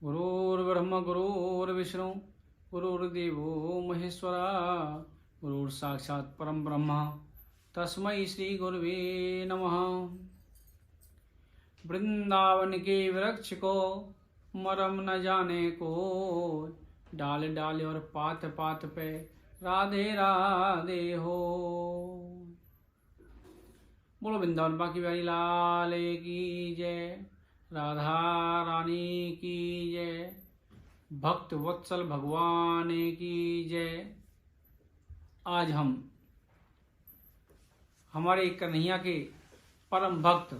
गुरुर्ब्रह्म गुरुर्विष्णु गुरुर्देवो महेश्वरा गुरुर्साक्षात् परम ब्रह्म तस्मै श्री गुरुवे नमः। वृंदावन के वृक्ष को मरम न जाने को, डाल डाल और पात पात पे राधे राधे हो। बोलो वृंदावन बाकी बिहारी लाल की जय, राधा रानी की जय, भक्त वत्सल भगवान की जय। आज हम हमारे कन्हैया के परम भक्त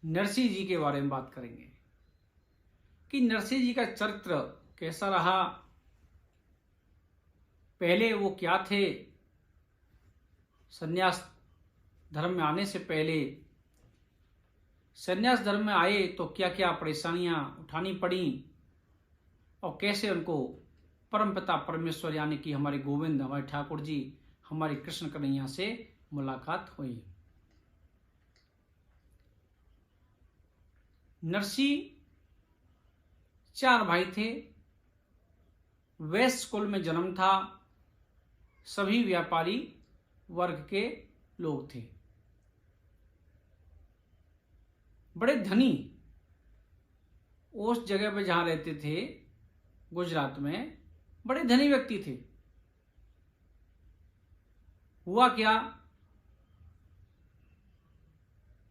नरसिंह जी के बारे में बात करेंगे कि नरसिंह जी का चरित्र कैसा रहा, पहले वो क्या थे, संन्यास धर्म में आने से पहले, संन्यास धर्म में आए तो क्या क्या परेशानियां उठानी पड़ी और कैसे उनको परमपिता परमेश्वर यानी कि हमारे गोविंद, हमारे ठाकुर जी, हमारे कृष्ण कन्हैया से मुलाकात हुई। नरसिंह 4 भाई थे। वैश्य कुल में जन्म था। सभी व्यापारी वर्ग के लोग थे। बड़े धनी उस जगह पे जहां रहते थे, गुजरात में, बड़े धनी व्यक्ति थे। हुआ क्या,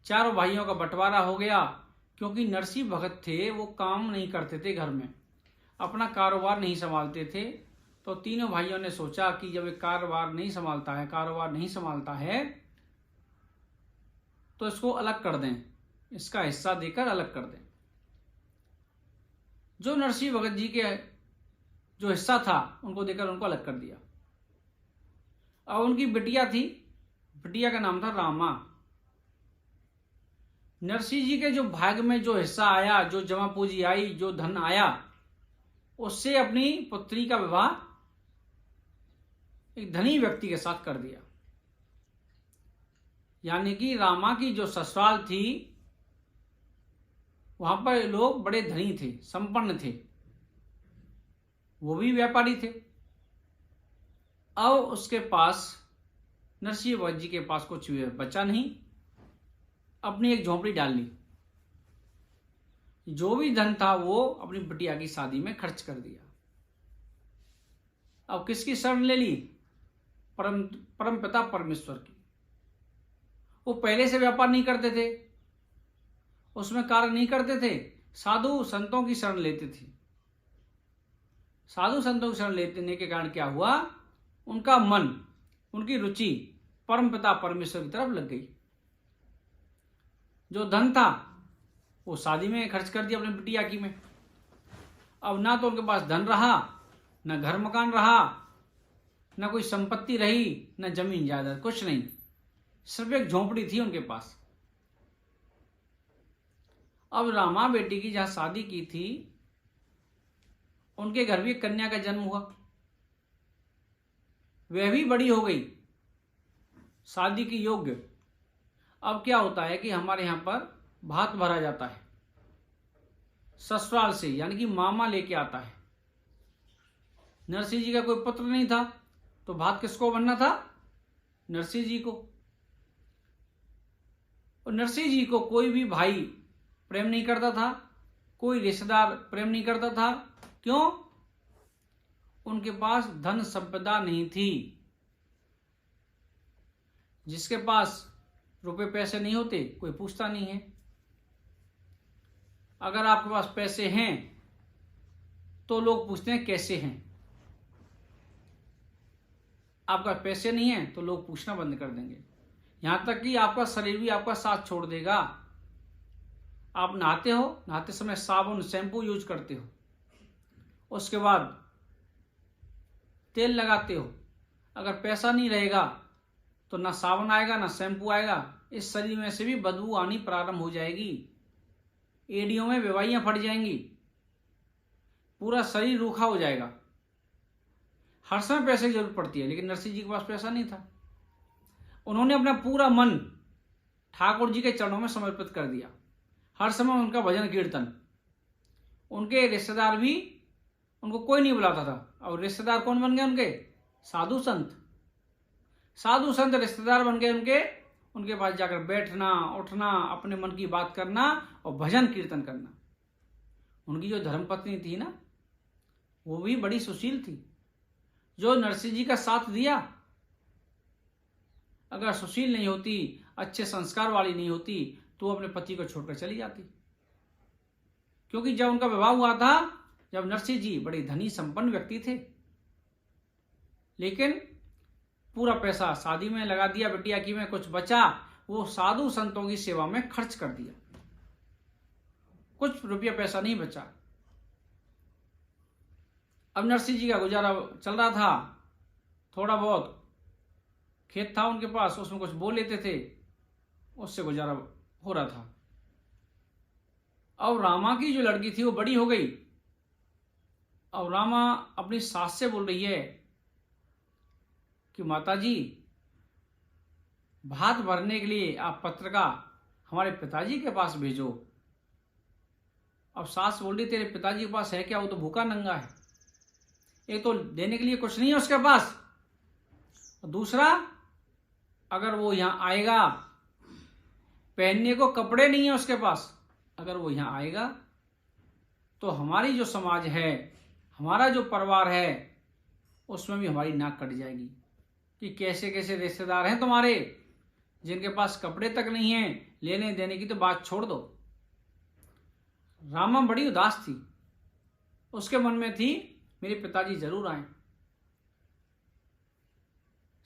चारों भाइयों का बंटवारा हो गया क्योंकि नरसिंह भगत थे, वो काम नहीं करते थे, घर में अपना कारोबार नहीं संभालते थे। तो तीनों भाइयों ने सोचा कि जब एक कारोबार नहीं संभालता है तो इसको अलग कर दें, इसका हिस्सा देकर अलग कर दें। जो नरसिंह भगत जी के जो हिस्सा था उनको देकर उनको अलग कर दिया। अब उनकी बिटिया थी, बिटिया का नाम था रामा। नरसिंह जी के जो भाग में जो हिस्सा आया, जो जमा पूंजी आई, जो धन आया, उससे अपनी पुत्री का विवाह एक धनी व्यक्ति के साथ कर दिया। यानी कि रामा की जो ससुराल थी वहां पर लोग बड़े धनी थे, संपन्न थे, वो भी व्यापारी थे। अब उसके पास, नरसिंह भगत जी के पास कुछ बचा नहीं, अपनी एक झोंपड़ी डाल ली। जो भी धन था वो अपनी बिटिया की शादी में खर्च कर दिया। अब किसकी शरण ले ली? परम पिता परमेश्वर की। वो पहले से व्यापार नहीं करते थे, उसमें कार्य नहीं करते थे, साधु संतों की शरण लेते थे। साधु संतों की शरण लेने के कारण क्या हुआ, उनका मन, उनकी रुचि परम पिता परमेश्वर की तरफ लग गई। जो धन था वो शादी में खर्च कर दिया अपनी बिटिया की में। अब ना तो उनके पास धन रहा, ना घर मकान रहा, ना कोई संपत्ति रही, ना जमीन जायदाद, कुछ नहीं, सिर्फ एक झोंपड़ी थी उनके पास। अब रामा बेटी की जहां शादी की थी, उनके घर भी एक कन्या का जन्म हुआ। वह भी बड़ी हो गई, शादी की योग्य। अब क्या होता है कि हमारे यहां पर भात भरा जाता है ससुराल से, यानी कि मामा लेके आता है। नरसिंह जी का कोई पुत्र नहीं था तो भात किसको बनना था? नरसिंह जी को। और नरसिंह जी को कोई भी भाई प्रेम नहीं करता था, कोई रिश्तेदार प्रेम नहीं करता था। क्यों? उनके पास धन संपदा नहीं थी। जिसके पास रुपए पैसे नहीं होते कोई पूछता नहीं है। अगर आपके पास पैसे हैं तो लोग पूछते हैं कैसे हैं। आपका पैसे नहीं है तो लोग पूछना बंद कर देंगे। यहां तक कि आपका शरीर भी आपका साथ छोड़ देगा। आप नहाते हो, नहाते समय साबुन शैम्पू यूज करते हो, उसके बाद तेल लगाते हो। अगर पैसा नहीं रहेगा तो ना साबुन आएगा, ना शैम्पू आएगा, इस शरीर में से भी बदबू आनी प्रारंभ हो जाएगी, एड़ियों में बेवाइयां फट जाएंगी, पूरा शरीर रूखा हो जाएगा। हर समय पैसे की जरूरत पड़ती है, लेकिन नरसिंह जी के पास पैसा नहीं था। उन्होंने अपना पूरा मन ठाकुर जी के चरणों में समर्पित कर दिया। हर समय उनका भजन कीर्तन, उनके रिश्तेदार भी उनको कोई नहीं बुलाता था। और रिश्तेदार कौन बन गए उनके? साधु संत। साधु संत रिश्तेदार बन गए उनके। उनके पास जाकर बैठना, उठना, अपने मन की बात करना और भजन कीर्तन करना। उनकी जो धर्मपत्नी थी ना, वो भी बड़ी सुशील थी, जो नरसिंह जी का साथ दिया। अगर सुशील नहीं होती, अच्छे संस्कार वाली नहीं होती, तो अपने पति को छोड़कर चली जाती। क्योंकि जब उनका विवाह हुआ था, जब नरसिंह जी बड़े धनी संपन्न व्यक्ति थे, लेकिन पूरा पैसा शादी में लगा दिया, बिटिया की में कुछ बचा वो साधु संतों की सेवा में खर्च कर दिया, कुछ रुपया पैसा नहीं बचा। अब नरसिंह जी का गुजारा चल रहा था, थोड़ा बहुत खेत था उनके पास, उसमें कुछ बो लेते थे, उससे गुजारा हो रहा था। और रामा की जो लड़की थी वो बड़ी हो गई। और रामा अपनी सास से बोल रही है कि माताजी, भात भरने के लिए आप पत्रिका हमारे पिताजी के पास भेजो। अब सास बोल रही तेरे पिताजी के पास है क्या? वो तो भूखा नंगा है, एक तो देने के लिए कुछ नहीं है उसके पास, और दूसरा अगर वो यहां आएगा, पहनने को कपड़े नहीं है उसके पास, अगर वो यहां आएगा तो हमारी जो समाज है, हमारा जो परिवार है, उसमें भी हमारी नाक कट जाएगी कि कैसे कैसे रिश्तेदार हैं तुम्हारे जिनके पास कपड़े तक नहीं है, लेने देने की तो बात छोड़ दो। रामा बड़ी उदास थी, उसके मन में थी मेरे पिताजी जरूर आए।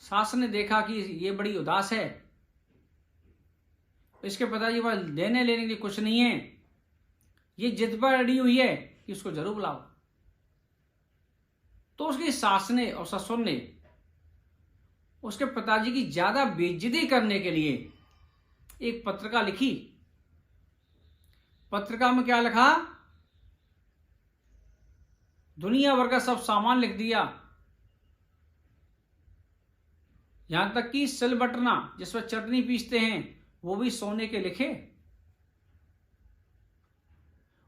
सास ने देखा कि ये बड़ी उदास है, इसके पिताजी के पास देने लेने के लिए कुछ नहीं है, ये जिद पर अड़ी हुई है कि उसको जरूर बुलाओ। तो उसकी सास ने और ससुर ने उसके पिताजी की ज्यादा बेइज्जती करने के लिए एक पत्रिका लिखी। पत्रिका में क्या लिखा? दुनिया भर का सब सामान लिख दिया, यहां तक कि सिलबटना जिसमें चटनी पीसते हैं वो भी सोने के लिखे।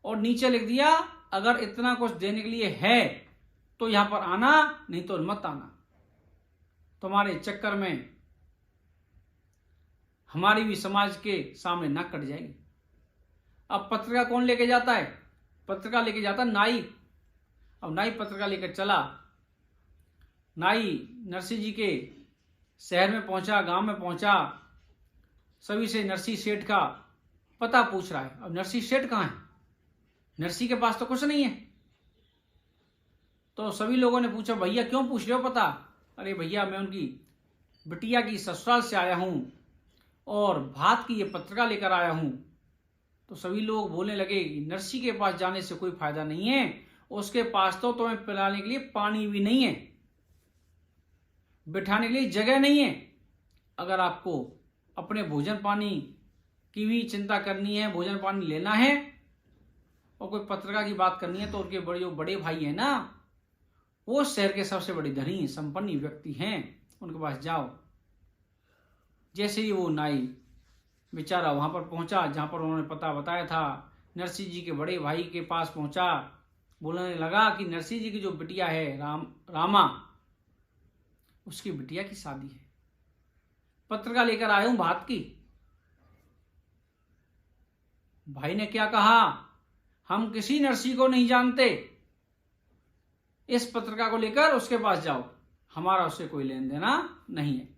और नीचे लिख दिया अगर इतना कुछ देने के लिए है तो यहां पर आना, नहीं तो मत आना, तुम्हारे चक्कर में हमारी भी समाज के सामने नाक कट जाएगी। अब पत्रिका कौन लेके जाता है? पत्रिका लेके जाता नाई। अब नाई पत्रिका लेकर चला। नाई नरसिंह जी के शहर में पहुंचा, गांव में पहुंचा, सभी से नरसिंह सेठ का पता पूछ रहा है। अब नरसिंह सेठ कहां है? नरसिंह के पास तो कुछ नहीं है। तो सभी लोगों ने पूछा भैया क्यों पूछ रहे हो पता? अरे भैया मैं उनकी बिटिया की ससुराल से आया हूं और भात की ये पत्रिका लेकर आया हूं। तो सभी लोग बोलने लगे नरसिंह के पास जाने से कोई फायदा नहीं है, उसके पास तो तुम्हें पिलाने के लिए पानी भी नहीं है, बिठाने के लिए जगह नहीं है। अगर आपको अपने भोजन पानी की भी चिंता करनी है, भोजन पानी लेना है और कोई पत्रिका की बात करनी है, तो उनके बड़े जो बड़े भाई हैं ना, वो शहर के सबसे बड़े धनी संपन्न व्यक्ति हैं, उनके पास जाओ। जैसे ही वो नाई बेचारा वहां पर पहुंचा जहां पर उन्होंने पता बताया था, नरसिंह जी के बड़े भाई के पास पहुंचा, बोलने लगा कि नरसिंह जी की जो बिटिया है रामा, उसकी बिटिया की शादी है, पत्रिका लेकर आया हूं भात की। भाई ने क्या कहा? हम किसी नरसिंह को नहीं जानते, इस पत्रिका को लेकर उसके पास जाओ, हमारा उससे कोई लेन देना नहीं है।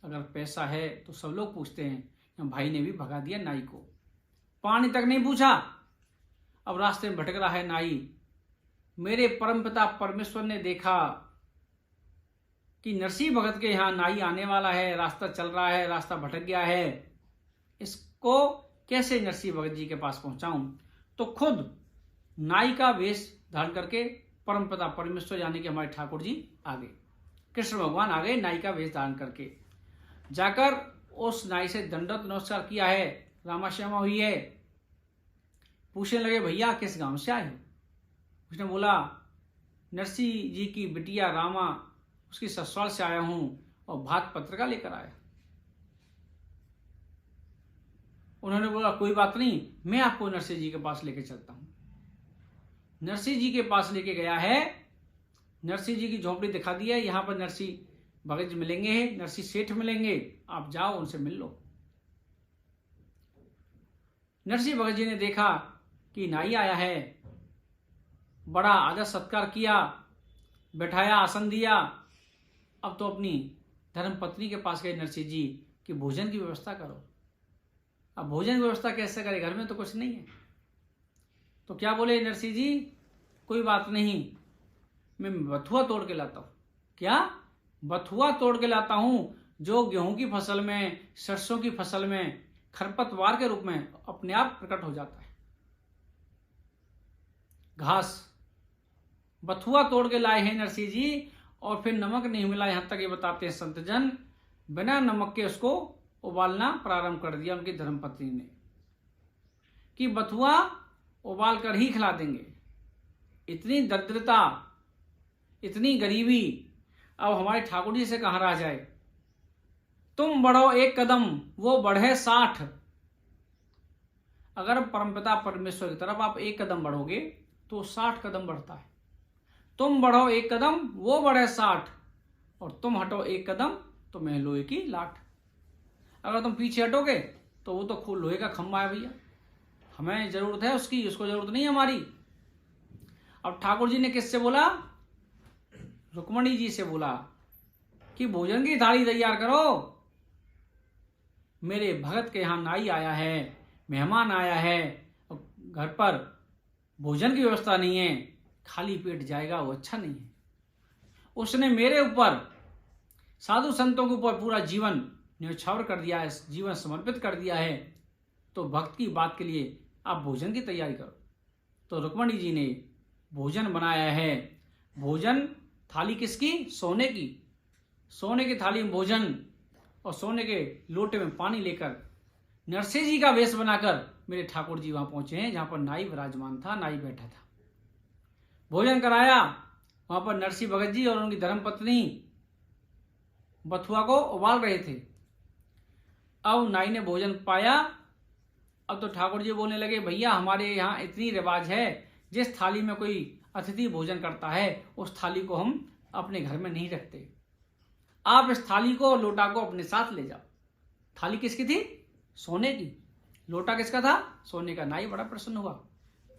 अगर पैसा है तो सब लोग पूछते हैं। भाई ने भी भगा दिया नाई को, पानी तक नहीं पूछा। अब रास्ते में भटक रहा है नाई। मेरे परमपिता परमेश्वर ने देखा कि नरसिंह भगत के यहां नाई आने वाला है, रास्ता चल रहा है, रास्ता भटक गया है, इसको कैसे नरसिंह भगत जी के पास पहुंचाऊं। तो खुद नाई का वेश धारण करके परमपिता परमेश्वर यानी कि हमारे ठाकुर जी आ गए, कृष्ण भगवान आ गए नाई का वेश धारण करके। जाकर उस नाई से दंडवत नमस्कार किया है, रामा श्यामा हुई है। पूछने लगे भैया किस गांव से आए हो? उसने बोला नरसिंह जी की बिटिया रामा, उसकी ससुराल से आया हूं और भात पत्रिका लेकर आया। उन्होंने बोला कोई बात नहीं, मैं आपको नरसिंह जी के पास लेके चलता हूं। नरसिंह जी के पास लेके गया है, नरसिंह जी की झोपड़ी दिखा दी है, यहां पर नरसिंह भगत जी मिलेंगे, नरसिंह सेठ मिलेंगे, आप जाओ उनसे मिल लो। नरसिंह भगत जी ने देखा कि नाई आया है, बड़ा आदर सत्कार किया, बैठाया, आसन दिया। अब तो अपनी धर्म पत्नी के पास गए नरसिंह जी कि भोजन की व्यवस्था करो। अब भोजन की व्यवस्था कैसे करे, घर में तो कुछ नहीं है। तो क्या बोले नरसिंह जी, कोई बात नहीं, मैं बथुआ तोड़ के लाता हूं। क्या? बथुआ तोड़ के लाता हूं, जो गेहूं की फसल में, सरसों की फसल में खरपतवार के रूप में अपने आप प्रकट हो जाता है। घास बथुआ तोड़ के लाए हैं नरसिंह जी, और फिर नमक नहीं मिला, यहां तक ये बताते हैं संतजन, बिना नमक के उसको उबालना प्रारंभ कर दिया उनकी धर्मपत्नी ने, कि बथुआ उबाल कर ही खिला देंगे। इतनी दरिद्रता, इतनी गरीबी, अब हमारे ठाकुर जी से कहां रहा जाए। तुम बढ़ो एक कदम, वो बढ़े 60। अगर परमपिता परमेश्वर की तरफ आप एक कदम बढ़ोगे तो 60 कदम बढ़ता है। तुम बढ़ो एक कदम, वो बढ़े 60, और तुम हटो एक कदम तो मैं लोहे की लाठ। अगर तुम पीछे हटोगे तो वो तो लोहे का खंभा है भैया, हमें जरूरत है उसकी, उसको जरूरत नहीं हमारी। अब ठाकुर जी ने किससे बोला? रुक्मणी जी से बोला कि भोजन की थाली तैयार करो, मेरे भगत के यहां नाई आया है, मेहमान आया है, घर पर भोजन की व्यवस्था नहीं है, खाली पेट जाएगा वो अच्छा नहीं है। उसने मेरे ऊपर, साधु संतों के ऊपर पूरा जीवन न्यौछावर कर दिया है, जीवन समर्पित कर दिया है, तो भक्त की बात के लिए आप भोजन की तैयारी करो। तो रुक्मणी जी ने भोजन बनाया है। भोजन थाली किसकी? सोने की। सोने की थाली में भोजन, और सोने के लोटे में पानी लेकर नरसिंह जी का वेश बनाकर मेरे ठाकुर जी वहां पहुंचे हैं, जहां पर नाई विराजमान था, नाई बैठा था। भोजन कराया, वहां पर नरसिंह भगत जी और उनकी धर्मपत्नी बथुआ को उबाल रहे थे। अब नाई ने भोजन पाया। अब तो ठाकुर जी बोलने लगे, भैया हमारे यहाँ इतनी रिवाज है, जिस थाली में कोई अतिथि भोजन करता है उस थाली को हम अपने घर में नहीं रखते, आप इस थाली को, लोटा को अपने साथ ले जाओ। थाली किसकी थी? सोने की। लोटा किसका था? सोने का। नाई बड़ा प्रसन्न हुआ,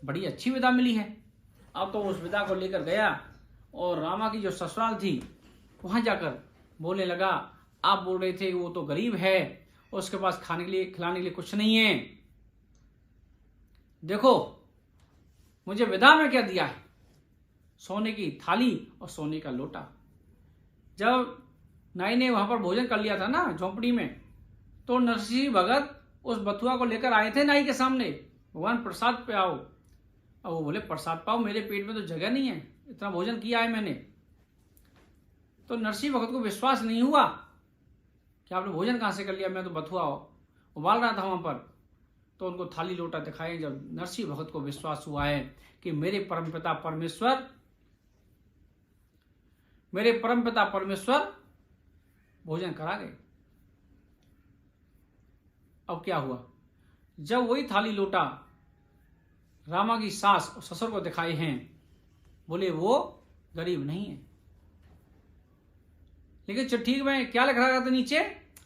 बड़ी अच्छी विदा मिली है। अब तो उस विदा को लेकर गया और रामा की जो ससुराल थी वहां जाकर बोलने लगा, आप बोल रहे थे कि वो तो गरीब है, उसके पास खाने के लिए, खिलाने के लिए कुछ नहीं है, देखो मुझे विदा में क्या दिया है, सोने की थाली और सोने का लोटा। जब नाई ने वहां पर भोजन कर लिया था ना झोंपड़ी में, तो नरसिंह भगत उस बथुआ को लेकर आए थे नाई के सामने, भगवान प्रसाद पे आओ। अब वो बोले प्रसाद पाओ, मेरे पेट में तो जगह नहीं है, इतना भोजन किया है मैंने। तो नरसिंह भगत को विश्वास नहीं हुआ कि आपने भोजन कहां से कर लिया, मैं तो बथुआ उबाल रहा था वहां पर। तो उनको थाली लोटा दिखाए। जब नरसिंह भगत को विश्वास हुआ है कि मेरे परमपिता परमेश्वर भोजन करा गए। अब क्या हुआ, जब वही थाली लोटा रामा की सास और ससुर को दिखाए हैं, बोले वो गरीब नहीं है, लेकिन चिट्ठी में क्या लिख रहा था नीचे,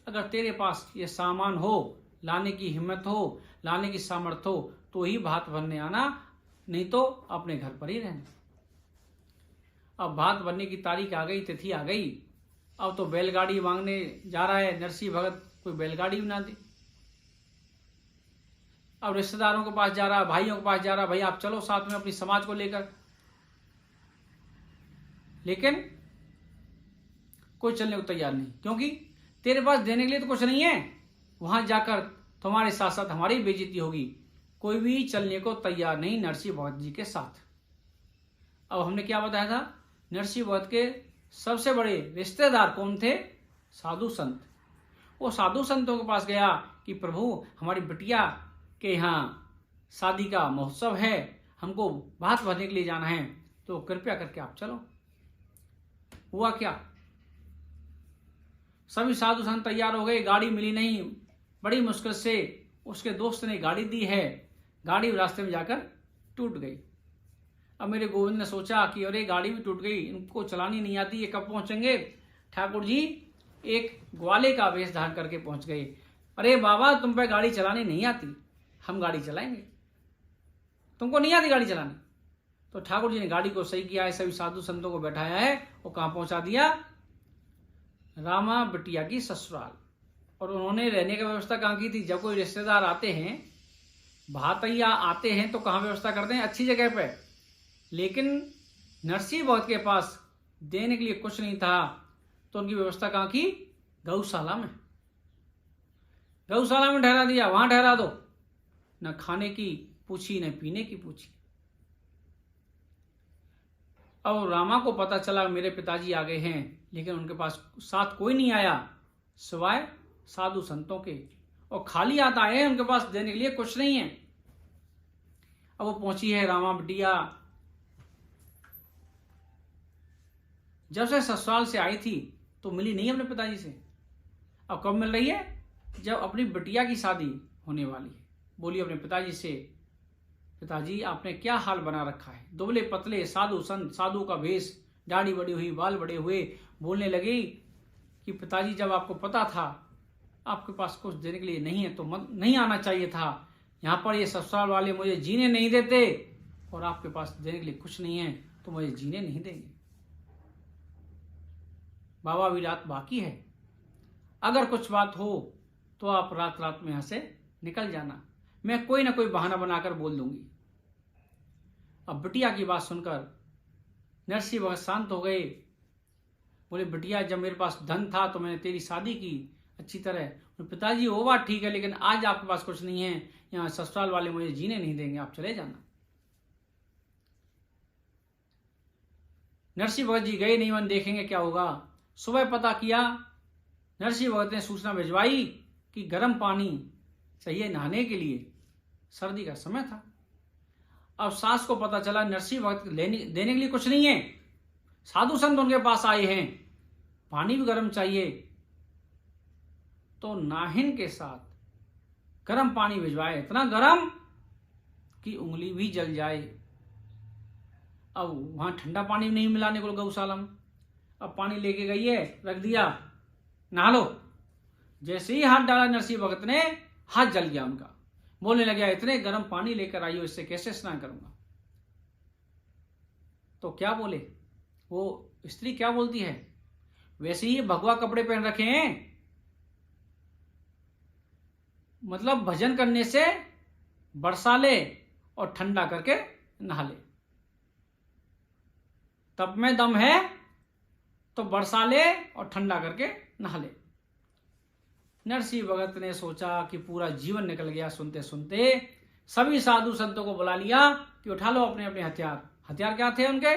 अगर तेरे पास ये सामान हो, लाने की हिम्मत हो, लाने की सामर्थ्य हो, तो ही भात भरने आना, नहीं तो अपने घर पर ही रहना। अब भात भरने की तारीख आ गई, तिथि आ गई। अब तो बैलगाड़ी मांगने जा रहा है नरसिंह भगत, कोई बैलगाड़ी बना दे। अब रिश्तेदारों के पास जा रहा, भाइयों के पास जा रहा, भाई आप चलो साथ में अपनी समाज को लेकर, लेकिन कोई चलने को तैयार नहीं, क्योंकि तेरे पास देने के लिए तो कुछ नहीं है, वहां जाकर तुम्हारे साथ साथ हमारी बेइज्जती होगी। कोई भी चलने को तैयार नहीं नरसिंह भगत जी के साथ। अब हमने क्या बताया था, नरसिंह भगत के सबसे बड़े रिश्तेदार कौन थे? साधु संत। वो साधु संतों के पास गया कि प्रभु हमारी बिटिया के यहाँ शादी का महोत्सव है, हमको भात भरने के लिए जाना है, तो कृपया करके आप चलो। हुआ क्या, सभी साधु संत तैयार हो गए, गाड़ी मिली नहीं, बड़ी मुश्किल से उसके दोस्त ने गाड़ी दी है, गाड़ी रास्ते में जाकर टूट गई। अब मेरे गोविंद ने सोचा कि अरे गाड़ी भी टूट गई, इनको चलानी नहीं आती, ये कब पहुंचेंगे। ठाकुर जी एक ग्वाले का वेश धारण करके पहुंच गए। अरे बाबा, तुम पे गाड़ी चलानी नहीं आती, हम गाड़ी चलाएंगे, तुमको नहीं आती गाड़ी चलानी। तो ठाकुर जी ने गाड़ी को सही किया है, सभी साधु संतों को बैठाया है और कहाँ पहुंचा दिया, रामा बिटिया की ससुराल। और उन्होंने रहने की व्यवस्था कहाँ की थी, जब कोई रिश्तेदार आते हैं, भातैया आते हैं तो कहाँ व्यवस्था करते हैं, अच्छी जगह पे। लेकिन नरसिंह भगत के पास देने के लिए कुछ नहीं था, तो उनकी व्यवस्था कहाँ की, गौशाला में। गौशाला में ठहरा दिया, वहां ठहरा दो, न खाने की पूछी न पीने की पूछी। अब रामा को पता चला मेरे पिताजी आ गए हैं, लेकिन उनके पास साथ कोई नहीं आया सिवाय साधु संतों के, और खाली हाथ आए हैं, उनके पास देने के लिए कुछ नहीं है। अब वो पहुंची है रामा बिटिया, जब से ससुराल से आई थी तो मिली नहीं अपने पिताजी से। अब कब मिल रही है, जब अपनी बिटिया की शादी होने वाली है। बोली अपने पिताजी से, पिताजी आपने क्या हाल बना रखा है, दुबले पतले साधु संत, साधु का भेष, दाढ़ी बड़ी हुई, बाल बड़े हुए। बोलने लगी कि पिताजी जब आपको पता था आपके पास कुछ देने के लिए नहीं है तो नहीं आना चाहिए था, यहाँ पर ये ससुराल वाले मुझे जीने नहीं देते, और आपके पास देने के लिए कुछ नहीं है तो मुझे जीने नहीं देंगे। बाबा अभी रात बाकी है, अगर कुछ बात हो तो आप रात रात में यहाँ से निकल जाना, मैं कोई ना कोई बहाना बनाकर बोल दूंगी। अब बिटिया की बात सुनकर नरसिंह भगत शांत हो गए। बोले बिटिया, जब मेरे पास धन था तो मैंने तेरी शादी की अच्छी तरह। पिताजी वो बात ठीक है, लेकिन आज आपके पास कुछ नहीं है, यहाँ ससुराल वाले मुझे जीने नहीं देंगे, आप चले जाना। नरसिंह भगत जी गए नहीं, मन देखेंगे क्या होगा। सुबह पता किया, नरसिंह भगत ने सूचना भिजवाई कि गर्म पानी चाहिए नहाने के लिए, सर्दी का समय था। अब सास को पता चला नरसिंह भगत देने के लिए कुछ नहीं है, साधु संत उनके पास आए हैं, पानी भी गर्म चाहिए। तो नाहिन के साथ गर्म पानी भिजवाए, इतना गर्म कि उंगली भी जल जाए। अब वहां ठंडा पानी नहीं मिलाने को गौशाला में। अब पानी लेके गई है, रख दिया, नहा लो। जैसे ही हाथ डाला नरसिंह भगत ने, हाथ जल गया उनका। बोलने लगा, इतने गर्म पानी लेकर आई हो, इससे कैसे स्नान करूंगा। तो क्या बोले वो स्त्री, क्या बोलती है, वैसे ही भगवा कपड़े पहन रखे हैं, मतलब भजन करने से बरसा ले और ठंडा करके नहा ले। तप में दम है तो बरसा ले और ठंडा करके नहा ले। नरसिंह भगत ने सोचा कि पूरा जीवन निकल गया सुनते सुनते। सभी साधु संतों को बुला लिया कि उठा लो अपने अपने हथियार। हथियार क्या थे उनके,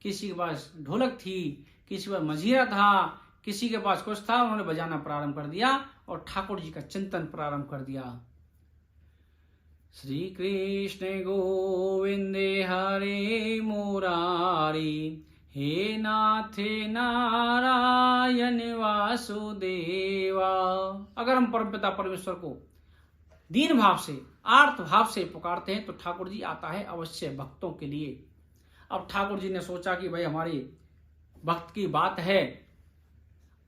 किसी के पास ढोलक थी, किसी के पास मंजीरा था, किसी के पास कुछ था। उन्होंने बजाना प्रारंभ कर दिया और ठाकुर जी का चिंतन प्रारंभ कर दिया। श्री कृष्ण गोविंदे हरे मुरारी, हे नाथ नारायण वासुदेवा। अगर हम परमपिता परमेश्वर को दीन भाव से, आर्त भाव से पुकारते हैं तो ठाकुर जी आता है अवश्य भक्तों के लिए। अब ठाकुर जी ने सोचा कि भाई हमारी भक्त की बात है।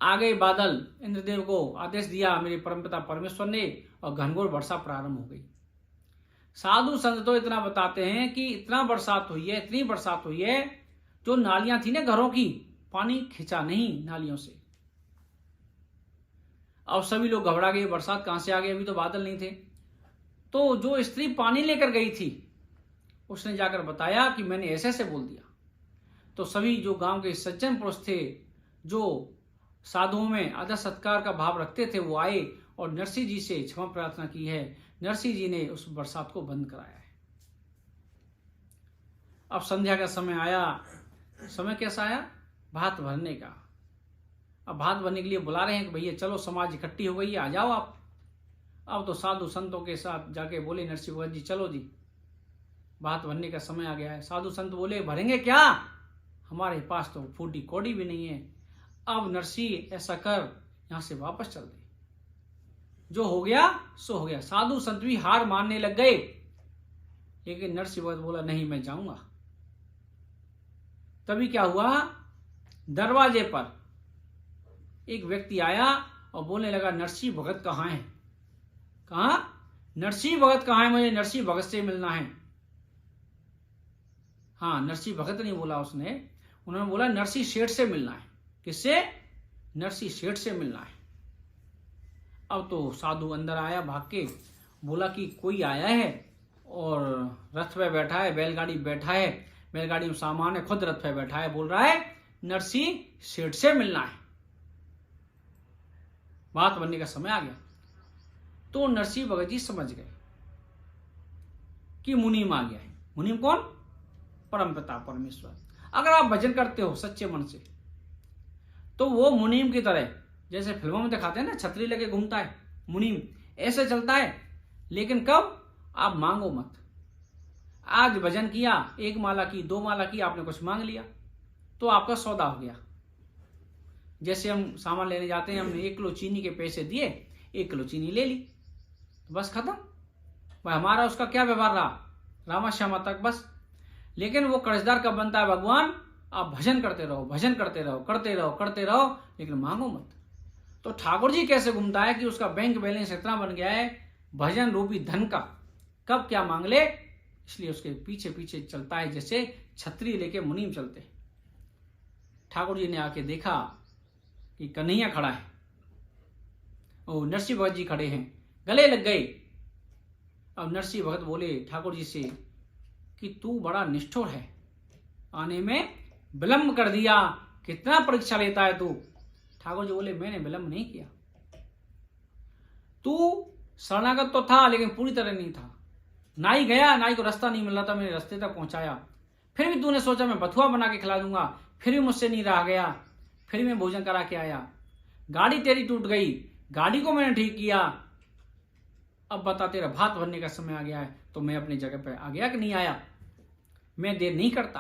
आ गए बादल, इंद्रदेव को आदेश दिया मेरे परमपिता परमेश्वर ने, और घनघोर वर्षा प्रारंभ हो गई। साधु संत तो इतना बताते हैं कि इतना बरसात हुई है, इतनी बरसात हुई है, जो नालियां थी ना घरों की, पानी खिंचा नहीं नालियों से। अब सभी लोग घबरा गए, बरसात कहां से आ गई, अभी तो बादल नहीं थे। तो जो स्त्री पानी लेकर गई थी उसने जाकर बताया कि मैंने ऐसे ऐसे बोल दिया। तो सभी जो गांव के सज्जन पुरुष थे, जो साधुओं में आदर सत्कार का भाव रखते थे, वो आए और नरसिंह जी से क्षमा प्रार्थना की है। नरसिंह जी ने उस बरसात को बंद कराया है। अब संध्या का समय आया। समय कैसा आया, भात भरने का। अब भात भरने के लिए बुला रहे हैं कि भैया चलो समाज इकट्ठी हो गई है, आ जाओ आप। अब तो साधु संतों के साथ जाके बोले नरसिंह भगत जी चलो जी, भात भरने का समय आ गया है। साधु संत बोले भरेंगे क्या, हमारे पास तो फूटी कौड़ी भी नहीं है। अब नरसिंह ऐसा कर, यहां से वापस चल दे। जो हो गया सो हो गया। साधु संत भी हार मानने लग गए, लेकिन नरसिंह भगत बोला नहीं मैं जाऊंगा। तभी क्या हुआ, दरवाजे पर एक व्यक्ति आया और बोलने लगा नरसिंह भगत कहाँ है। कहा नरसिंह भगत कहाँ है, मुझे नरसिंह भगत से मिलना है। हाँ, नरसिंह भगत नहीं बोला उसने, उन्होंने बोला नरसिंह सेठ से मिलना है। किससे? नरसिंह सेठ से मिलना है। अब तो साधु अंदर आया भाग के, बोला कि कोई आया है और रथ पे बैठा है, बैलगाड़ी बैठा है, बैलगाड़ी में सामान है, खुद रथ पे बैठा है, बोल रहा है नरसिंह सेठ से मिलना है। बात बनने का समय आ गया। तो नरसिंह भगत जी समझ गए कि मुनीम आ गया है। मुनीम कौन? परमपिता परमेश्वर। अगर आप भजन करते हो सच्चे मन से तो वो मुनीम की तरह, जैसे फिल्मों में दिखाते हैं ना, छतरी लेके घूमता है मुनीम, ऐसे चलता है। लेकिन कब? आप मांगो मत। आज भजन किया, 1 माला की, 2 माला की, आपने कुछ मांग लिया तो आपका सौदा हो गया। जैसे हम सामान लेने जाते हैं, हमने 1 किलो चीनी के पैसे दिए, 1 किलो चीनी ले ली, तो बस खत्म। भाई हमारा उसका क्या व्यवहार रहा, रामा श्यामा तक बस। लेकिन वो कर्जदार कब बनता है? भगवान आप भजन करते रहो, भजन करते रहो, करते रहो, करते रहो, लेकिन मांगो मत। तो ठाकुर जी कैसे घूमता है कि उसका बैंक बैलेंस इतना बन गया है भजन रूपी धन का, कब क्या मांग ले, इसलिए उसके पीछे पीछे चलता है जैसे छतरी लेके मुनीम चलते। ठाकुर जी ने आके देखा कि कन्हैया खड़ा है, ओ नरसिंह भगत जी खड़े हैं, गले लग गए। अब नरसिंह भगत बोले ठाकुर जी से कि तू बड़ा निष्ठुर है, आने में विलंब कर दिया, कितना परीक्षा लेता है तू। ठाकुर जी बोले मैंने विलंब नहीं किया, तू शरणागत तो था लेकिन पूरी तरह नहीं था। नाई गया, नाई को रास्ता नहीं मिल रहा था, मैंने रास्ते तक पहुंचाया। फिर भी तूने सोचा मैं बथुआ बना के खिला दूंगा, फिर भी मुझसे नहीं रहा गया, फिर मैं भोजन करा के आया। गाड़ी तेरी टूट गई, गाड़ी को मैंने ठीक किया। अब बता तेरा भात भरने का समय आ गया है, तो मैं अपनी जगह पे आ गया कि नहीं आया? मैं देर नहीं करता।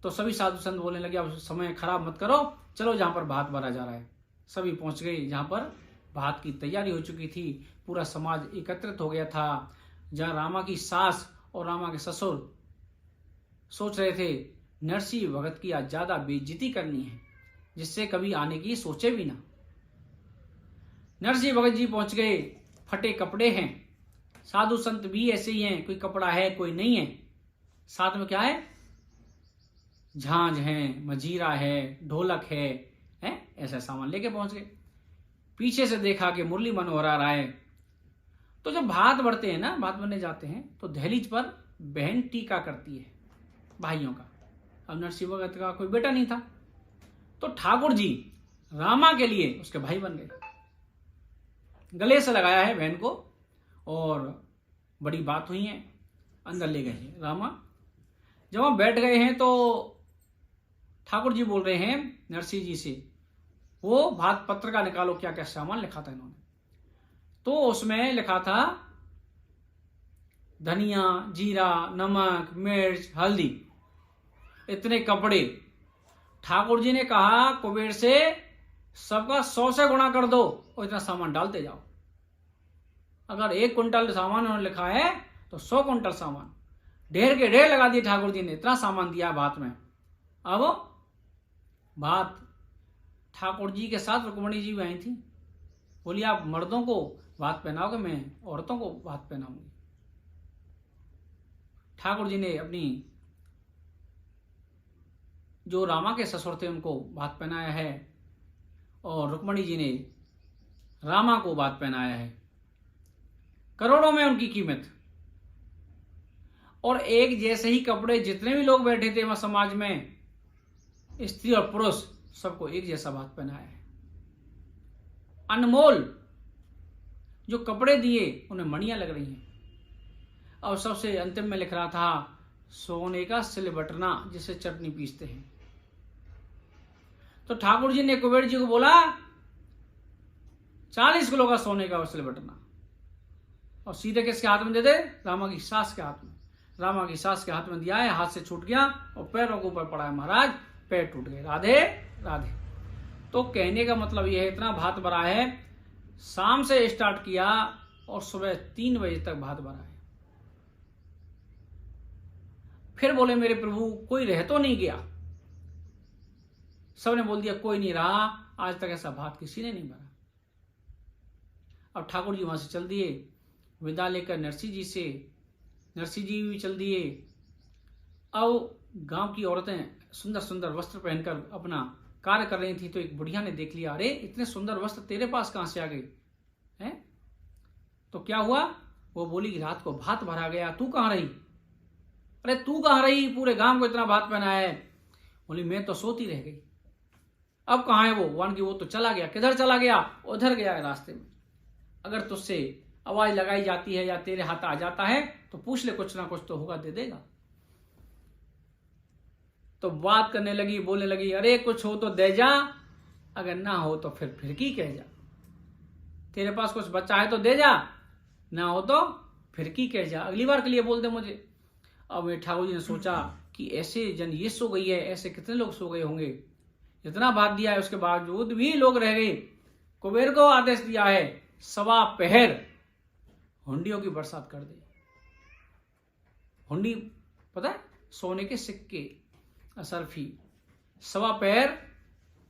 तो सभी साधु संत बोलने लगे अब समय खराब मत करो, चलो जहां पर भात भरा जा रहा है। सभी पहुंच गए जहां पर भात की तैयारी हो चुकी थी, पूरा समाज एकत्रित हो गया था। जहां रामा की सास और रामा के ससुर सोच रहे थे नरसिंह भगत की आज ज्यादा बेइज्जती करनी है, जिससे कभी आने की सोचे भी ना। नरसिंह भगत जी पहुंच गए, फटे कपड़े हैं, साधु संत भी ऐसे ही हैं, कोई कपड़ा है कोई नहीं है। साथ में क्या है? झांझ है, मजीरा है, ढोलक है, ऐसा सामान लेके पहुंच गए। पीछे से देखा कि मुरली मनोहर आ रहा है। तो जब भात बढ़ते हैं ना, भात बनने जाते हैं, तो दहलीज पर बहन टीका करती है भाइयों का। अब नरसिंह भगत का कोई बेटा नहीं था, तो ठाकुर जी रामा के लिए उसके भाई बन गए। गले से लगाया है बहन को और बड़ी बात हुई है, अंदर ले गए हैं रामा। जब हम बैठ गए हैं तो ठाकुर जी बोल रहे हैं नरसिंह जी से, वो भात पत्र का निकालो, क्या क्या सामान लिखा था इन्होंने। तो उसमें लिखा था धनिया, जीरा, नमक, मिर्च, हल्दी, इतने कपड़े। ठाकुर जी ने कहा कुबेर से सबका 100 से गुणा कर दो और इतना सामान डालते जाओ। अगर 1 कुंटल सामान उन्होंने लिखा है तो 100 कुंटल सामान, ढेर के ढेर लगा दिए ठाकुर जी ने, इतना सामान दिया भात में। अब भात ठाकुर जी के साथ रुक्मणी जी भी आई थी, बोली आप मर्दों को भात पहनाओगे, मैं औरतों को भात पहनाऊंगी। ठाकुर जी ने अपनी जो रामा के ससुर थे उनको भात पहनाया है और रुक्मणी जी ने रामा को भात पहनाया है। करोड़ों में उनकी कीमत। और एक जैसे ही कपड़े जितने भी लोग बैठे थे वहां समाज में, स्त्री और पुरुष, सबको एक जैसा भात पहनाया है। अनमोल जो कपड़े दिए उन्हें मणियां लग रही हैं। और सबसे अंतिम में लिख रहा था सोने का सिलबटना जिसे चटनी पीसते हैं। तो ठाकुर जी ने कुबेर जी को बोला 40 किलो का सोने का सिलबटना, और सीधे किसके हाथ में दे दे? रामा की सास के हाथ में। रामा की सास के हाथ में दिया है, हाथ से छूट गया और पैरों के ऊपर पड़ा है। महाराज पैर टूट गए। राधे राधे। तो कहने का मतलब यह है, इतना भात भरा है, शाम से स्टार्ट किया और सुबह 3 बजे तक भात भरा है। फिर बोले मेरे प्रभु कोई रह तो नहीं गया? सबने बोल दिया कोई नहीं रहा, आज तक ऐसा भात किसी ने नहीं भरा। अब ठाकुर जी वहां से चल दिए, विदा लेकर नरसिंह जी से, नरसिंह जी भी चल दिए। अब गांव की औरतें सुंदर सुंदर वस्त्र पहनकर अपना कार्य कर रही थी, तो एक बुढ़िया ने देख लिया, अरे इतने सुंदर वस्त्र तेरे पास कहां से आ गए हैं? तो क्या हुआ? वो बोली कि रात को भात भरा गया, तू कहां रही? अरे तू कहां रही? पूरे गांव को इतना भात पहना है। बोली मैं तो सोती रह गई। अब कहां है वो? वन की वो तो चला गया। किधर चला गया? उधर गया है रास्ते में। अगर तुझसे आवाज लगाई जाती है या तेरे हाथ आ जाता है तो पूछ ले, कुछ ना कुछ तो होगा, दे देगा। तो बात करने लगी, बोलने लगी, अरे कुछ हो तो दे जा, अगर ना हो तो फिर की कह जा। तेरे पास कुछ बच्चा है तो दे जा, ना हो तो फिर की कह जा, अगली बार के लिए बोल दे मुझे। अब ठाकुर जी ने सोचा कि ऐसे जन ये सो गई है, ऐसे कितने लोग सो गए होंगे। इतना बात दिया है उसके बावजूद भी लोग रह गए। कुबेर को आदेश दिया है, 1.25 पहर हुंडियों की बरसात कर दे। हुंडी पता है? सोने के सिक्के, असरफी। 1.25 पहर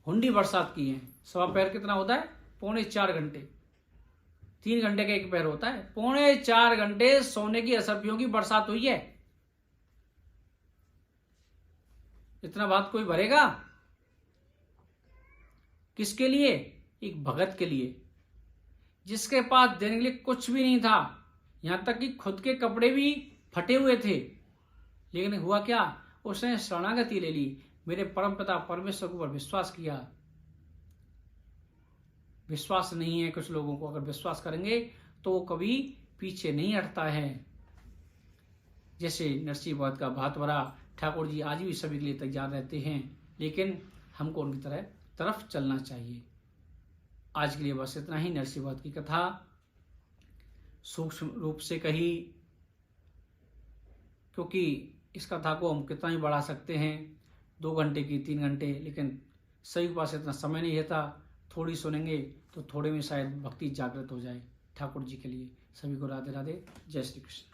हुंडी बरसात की है। 1.25 पहर कितना होता है? 3.25 घंटे। 3 घंटे का एक पहर होता है। 3.25 घंटे सोने की असरफियों की बरसात हुई है। इतना बात कोई भरेगा? किसके लिए? एक भगत के लिए, जिसके पास देने के लिए कुछ भी नहीं था, यहां तक कि खुद के कपड़े भी फटे हुए थे। लेकिन हुआ क्या? उसने शरणागति ले ली, मेरे परमपिता परमेश्वर के ऊपर विश्वास किया। विश्वास नहीं है कुछ लोगों को, अगर विश्वास करेंगे तो वो कभी पीछे नहीं हटता है। जैसे नरसिंह भगत का भात भरा, ठाकुर जी आज भी सभी के लिए तैयार रहते हैं, लेकिन हमको उनकी तरफ चलना चाहिए। आज के लिए बस इतना ही। नरसिंह भगत की कथा सूक्ष्म रूप से कही, क्योंकि इस कथा को हम कितना ही बढ़ा सकते हैं, 2 घंटे की, 3 घंटे, लेकिन सभी के पास इतना समय नहीं रहता। थोड़ी सुनेंगे तो थोड़े में शायद भक्ति जागृत हो जाए ठाकुर जी के लिए। सभी को राधे राधे, जय श्री कृष्ण।